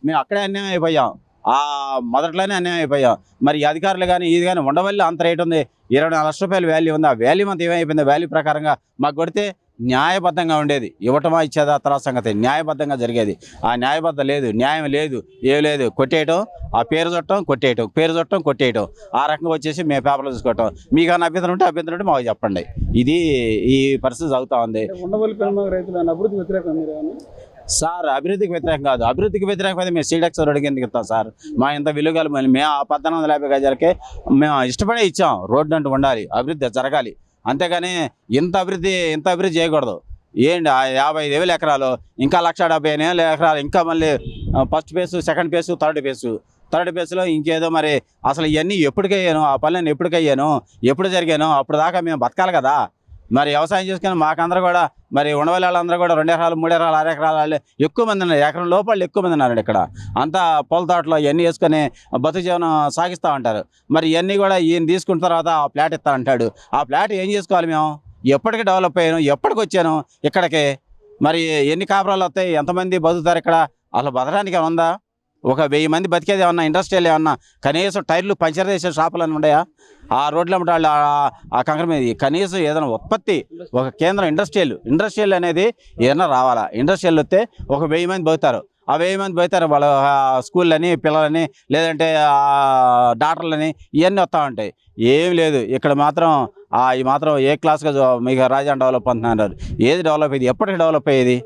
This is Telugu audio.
మేము అక్కడే అన్యాయం అయిపోయాం. మొదట్లోనే అన్యాయం అయిపోయాం. మరి ఈ అధికారులు కానీ ఇది కానీ ఉండవల్లి అంత రేటు ఉంది, 24 లక్షల రూపాయలు వాల్యూ ఉంది. ఆ వాల్యూ అంతా ఏమైపోయింది? వాల్యూ ప్రకారంగా మాకు కొడితే న్యాయబద్ధంగా ఉండేది. ఇవ్వటమా ఇచ్చేదా తర్వాత సంగతి, న్యాయబద్ధంగా జరిగేది. ఆ న్యాయబద్ధం లేదు, న్యాయం లేదు, ఏం లేదు. కొట్టేయటం, ఆ పేరు చుట్టం కొట్టేయటం, పేరు చుట్టం కొట్టేయటం, ఆ రకంగా వచ్చేసి మేము పేపర్లు చూసుకోవటం. మీకు అన్న అభ్యంతరం ఉంటే మాకు చెప్పండి. ఇది ఈ పరిస్థితి అవుతా ఉంది. ఉండవల్లి పెనుమాక రైతులు అభివృద్ధి వ్యతిరేకం మీరు ఏమన్నా? సార్ అభివృద్ధికి వ్యతిరేకం కాదు. అభివృద్ధికి వ్యతిరేకమైతే మేము సీడెక్స్ రోడ్డుకి ఎందుకు ఇస్తాం సార్? మా ఇంత విలువలు మేము ఆ 1850 గజాలకే మేము ఇష్టపడే ఇచ్చాం. రోడ్డు అంటూ ఉండాలి, అభివృద్ధి జరగాలి. అంతేగాని ఇంత అభివృద్ధి చేయకూడదు. ఏంటి 55,000 ఎకరాలు, ఇంకా 1,75,000 ఎకరాలు, ఇంకా మళ్ళీ first face, second face, third ఫేజ్లో ఇంకేదో. మరి అసలు ఇవన్నీ ఎప్పటికయ్యాను? ఆ పనులను ఎప్పటికయ్యాను? ఎప్పుడు జరిగాను? అప్పుడు దాకా మేము బతకాలి కదా. మరి వ్యవసాయం చేసుకుని మాకందరూ కూడా, మరి ఉండవల్లి వాళ్ళందరూ కూడా 2 ఎకరాలు, 3 ఎకరాలు, 6 ఎకరాలు వాళ్ళు ఎక్కువ మంది ఉన్నారు. ఎకరం లోపల ఎక్కువ మంది ఉన్నారు ఇక్కడ. అంతా పొల తోటలో ఇవన్నీ వేసుకొని బతుకు జీవనం సాగిస్తూ ఉంటారు. మరి ఇవన్నీ కూడా ఈయన తీసుకున్న తర్వాత ఆ ప్లాట్ ఇస్తా అంటాడు. ఆ ప్లాట్ ఏం చేసుకోవాలి మేము? ఎప్పటికి డెవలప్ అయ్యాను, ఎప్పటికి వచ్చాను ఇక్కడికి? మరి ఎన్ని కాపురాలు వస్తాయి? ఎంతమంది బతుకుతారు ఇక్కడ? అసలు బతకడానికి ఉందా? ఒక 1000 మంది బతికేది ఏమన్నా ఇండస్ట్రియల్ ఏమన్నా కనీసం టైర్లు పంచర్ చేసే షాపులు అని ఉన్నాయా? ఆ రోడ్ల వాళ్ళు ఆ కంకర మీద కనీసం ఏదైనా ఉత్పత్తి, ఒక కేంద్రం ఇండస్ట్రియల్ అనేది ఏదైనా రావాలా? ఇండస్ట్రియల్ వస్తే ఒక 1000 మంది బతుకుతారు. ఆ 1000 మంది బతుకుతారు. వాళ్ళ స్కూళ్ళని, పిల్లలని, లేదంటే డాక్టర్లని, ఇవన్నీ వస్తూ ఉంటాయి. ఏం లేదు ఇక్కడ మాత్రం. ఈ మాత్రం ఏ క్లాస్గా మీకు రాజధాని డెవలప్ అంటున్నారు. ఏది డెవలప్ అయ్యేది? ఎప్పటికి డెవలప్ అయ్యేది?